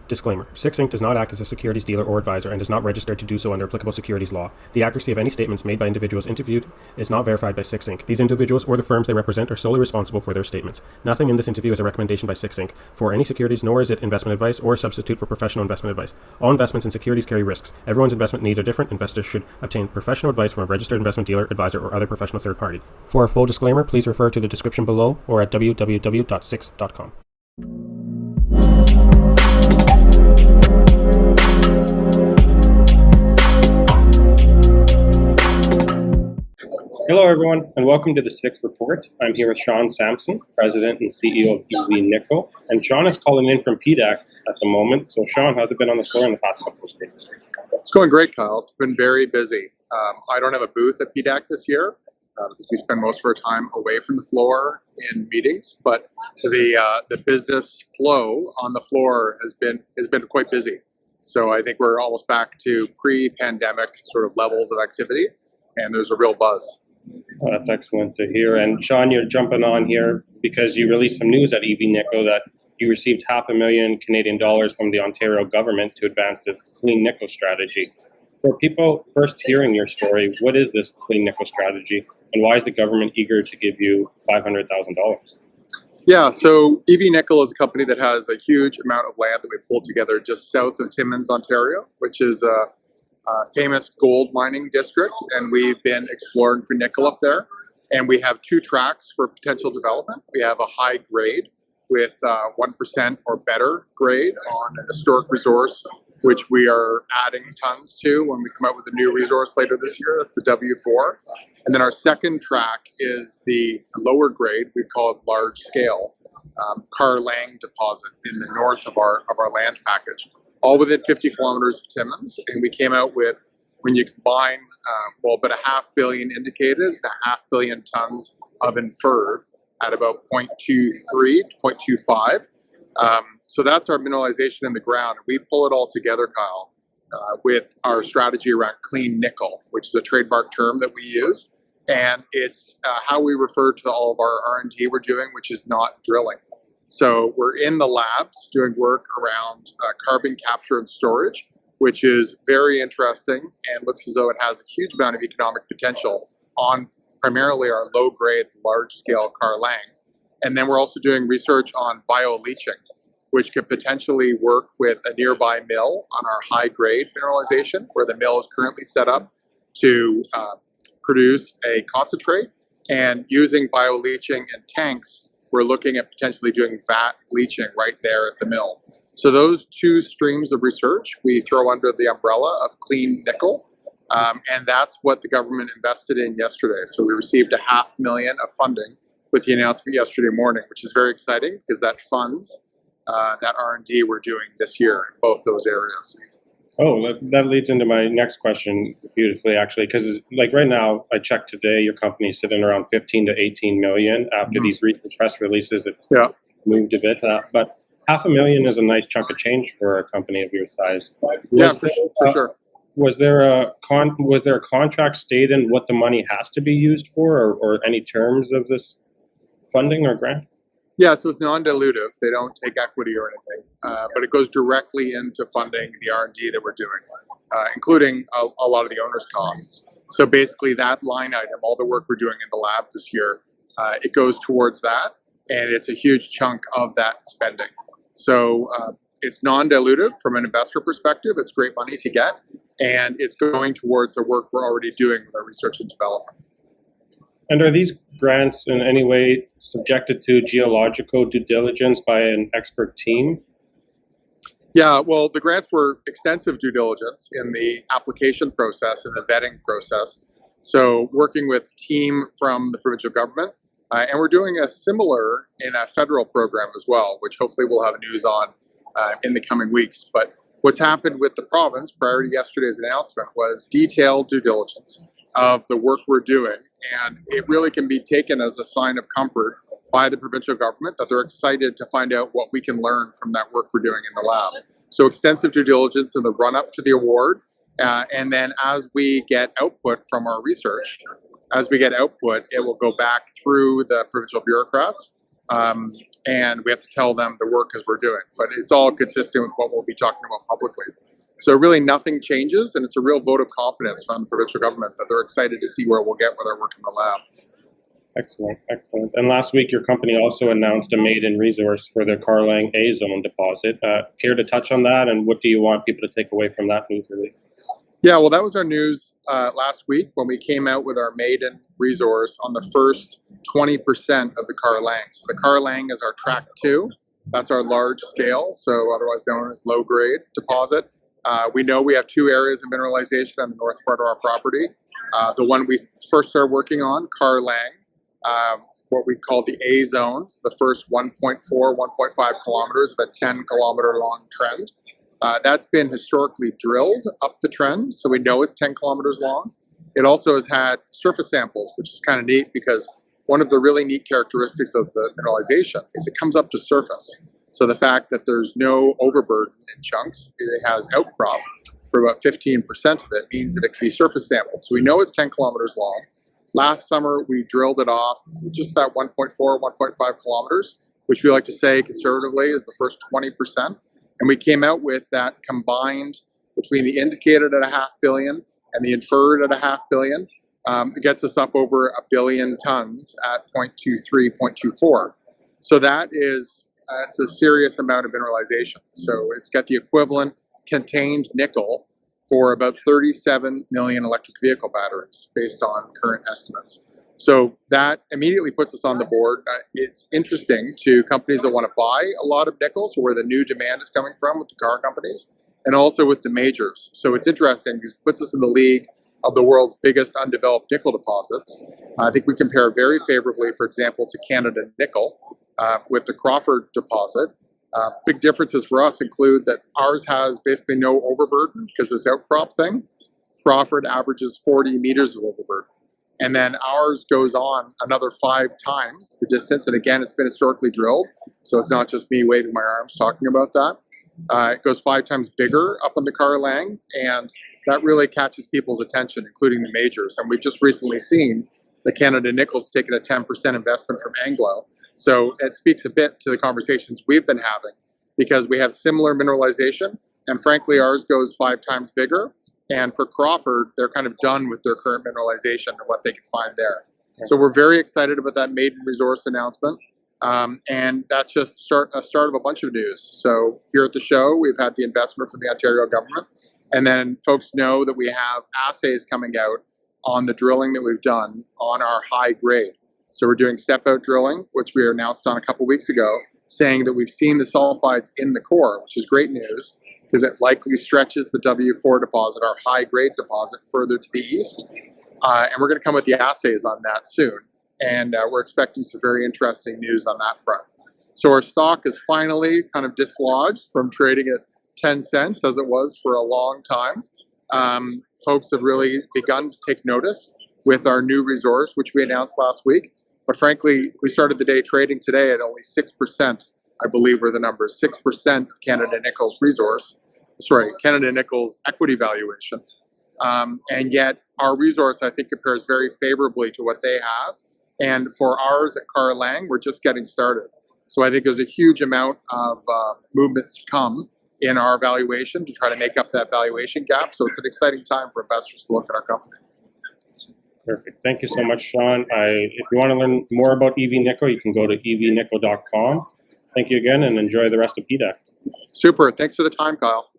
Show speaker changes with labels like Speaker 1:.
Speaker 1: Disclaimer. Six Inc. does not act as a securities dealer or advisor and is not registered to do so under applicable securities law. The accuracy of any statements made by individuals interviewed is not verified by Six Inc. These individuals or the firms they represent are solely responsible for their statements. Nothing in this interview is a recommendation by Six Inc. for any securities, nor is it investment advice or a substitute for professional investment advice. All investments in securities carry risks. Everyone's investment needs are different. Investors should obtain professional advice from a registered investment dealer, advisor, or other professional third party. For a full disclaimer, please refer to the description below or at www.six.com. Hello, everyone, and welcome to the Sixth Report. I'm here with Sean Sampson, President and CEO of EV Nickel, and Sean is calling in from PDAC at the moment. So, Sean, how's it been on the floor in the past couple of days?
Speaker 2: It's going great, Kyle. It's been very busy. I don't have a booth at PDAC this year because we spend most of our time away from the floor in meetings, but the business flow on the floor has been quite busy. So I think we're almost back to pre-pandemic sort of levels of activity, and there's a real buzz.
Speaker 1: Oh, that's excellent to hear. And Sean, you're jumping on here because you released some news at EV Nickel that you received $500,000 Canadian dollars from the Ontario government to advance its clean nickel strategy. For people first hearing your story, what is this clean nickel strategy, and why is the government eager to give you $500,000?
Speaker 2: Yeah, so EV Nickel is a company that has a huge amount of land that we pulled together just south of Timmins, Ontario, which is a famous gold mining district, and we've been exploring for nickel up there. And we have two tracks for potential development. We have a high grade with 1% or better grade on an historic resource, which we are adding tons to when we come out with a new resource later this year. That's the W4. And then our second track is the lower grade, we call it large scale, Carlang deposit in the north of our land package, all within 50 kilometers of Timmins. And we came out with, when you combine, about 500 million indicated and 500 million tons of inferred at about 0.23 to 0.25. So that's our mineralization in the ground. We pull it all together, Kyle, with our strategy around clean nickel, which is a trademark term that we use. And it's how we refer to all of our R&D we're doing, which is not drilling. So we're in the labs doing work around carbon capture and storage, which is very interesting and looks as though it has a huge amount of economic potential on primarily our low-grade, large-scale Carlang. And then we're also doing research on bio-leaching, which could potentially work with a nearby mill on our high-grade mineralization, where the mill is currently set up to produce a concentrate. And using bio-leaching in tanks, we're looking at potentially doing vat leaching right there at the mill. So those two streams of research we throw under the umbrella of clean nickel, and that's what the government invested in yesterday. So we received $500,000 of funding with the announcement yesterday morning, which is very exciting because that funds that R&D we're doing this year in both those areas.
Speaker 1: Oh, that leads into my next question beautifully, actually, because like right now, I checked today, your company is sitting around 15 to 18 million after these recent press releases that moved a bit. But $500,000 is a nice chunk of change for a company of your size.
Speaker 2: For sure.
Speaker 1: Was there a contract stating what the money has to be used for, or any terms of this funding or grant?
Speaker 2: Yeah, so it's non-dilutive. They don't take equity or anything, but it goes directly into funding the R&D that we're doing, including a lot of the owner's costs. So basically that line item, all the work we're doing in the lab this year, it goes towards that, and it's a huge chunk of that spending. So it's non-dilutive from an investor perspective. It's great money to get, and it's going towards the work we're already doing with our research and development.
Speaker 1: And are these grants in any way subjected to geological due diligence by an expert team?
Speaker 2: Yeah, well, the grants were extensive due diligence in the application process and the vetting process. So working with a team from the provincial government, and we're doing a similar in a federal program as well, which hopefully we'll have news on in the coming weeks. But what's happened with the province prior to yesterday's announcement was detailed due diligence of the work we're doing, and it really can be taken as a sign of comfort by the provincial government that they're excited to find out what we can learn from that work we're doing in the lab. So extensive due diligence in the run-up to the award, and then as we get output from our research, it will go back through the provincial bureaucrats, and we have to tell them the work as we're doing. But it's all consistent with what we'll be talking about publicly. So really nothing changes, and it's a real vote of confidence from the provincial government that they're excited to see where we'll get with our work in the lab.
Speaker 1: Excellent, excellent. And last week, your company also announced a maiden resource for the Carlang A zone deposit. Care to touch on that, and what do you want people to take away from that news release?
Speaker 2: Yeah, well, that was our news last week when we came out with our maiden resource on the first 20% of the Carlang. So the Carlang is our track 2. That's our large scale, so otherwise known as low grade deposit. We know we have 2 areas of mineralization on the north part of our property. The one we first started working on, Carlang, what we call the A zones, the first 1.4, 1.5 kilometers of a 10-kilometer long trend. That's been historically drilled up the trend, so we know it's 10 kilometers long. It also has had surface samples, which is kind of neat because one of the really neat characteristics of the mineralization is it comes up to surface. So the fact that there's no overburden in chunks, it has outcrop for about 15% of it, means that it can be surface sampled. So we know it's 10 kilometers long. Last summer, we drilled it off just that 1.4, 1.5 kilometers, which we like to say conservatively is the first 20%. And we came out with that combined between the indicated at 500 million and the inferred at 500 million. It gets us up over 1 billion tons at 0.23, 0.24. So that is it's a serious amount of mineralization. So it's got the equivalent contained nickel for about 37 million electric vehicle batteries based on current estimates. So that immediately puts us on the board. It's interesting to companies that want to buy a lot of nickel, so where the new demand is coming from with the car companies, and also with the majors. So it's interesting because it puts us in the league of the world's biggest undeveloped nickel deposits. I think we compare very favorably, for example, to Canada Nickel with the Crawford deposit. Big differences for us include that ours has basically no overburden because this outcrop thing. Crawford averages 40 meters of overburden. And then ours goes on another 5 times the distance. And again, it's been historically drilled. So it's not just me waving my arms talking about that. It goes 5 times bigger up on the Carlang. And that really catches people's attention, including the majors. And we've just recently seen that Canada Nickel's taken a 10% investment from Anglo. So it speaks a bit to the conversations we've been having because we have similar mineralization. And frankly, ours goes 5 times bigger. And for Crawford, they're kind of done with their current mineralization and what they can find there. So we're very excited about that maiden resource announcement. And that's just a start of a bunch of news. So here at the show, we've had the investment from the Ontario government. And then folks know that we have assays coming out on the drilling that we've done on our high grade. So we're doing step-out drilling, which we announced on a couple weeks ago, saying that we've seen the sulfides in the core, which is great news, because it likely stretches the W4 deposit, our high-grade deposit, further to the east. And we're going to come with the assays on that soon. And we're expecting some very interesting news on that front. So our stock is finally kind of dislodged from trading at 10 cents, as it was for a long time. Folks have really begun to take notice with our new resource, which we announced last week. But frankly, we started the day trading today at only 6%, I believe were the numbers, 6% of Canada Nickel's resource, Canada Nickel's equity valuation. And yet our resource, I think, compares very favorably to what they have. And for ours at Carlang, we're just getting started. So I think there's a huge amount of movements to come in our valuation to try to make up that valuation gap. So it's an exciting time for investors to look at our company.
Speaker 1: Perfect. Thank you so much, Sean. If you want to learn more about EV Nickel, you can go to evnickel.com. Thank you again and enjoy the rest of PDAC.
Speaker 2: Super. Thanks for the time, Kyle.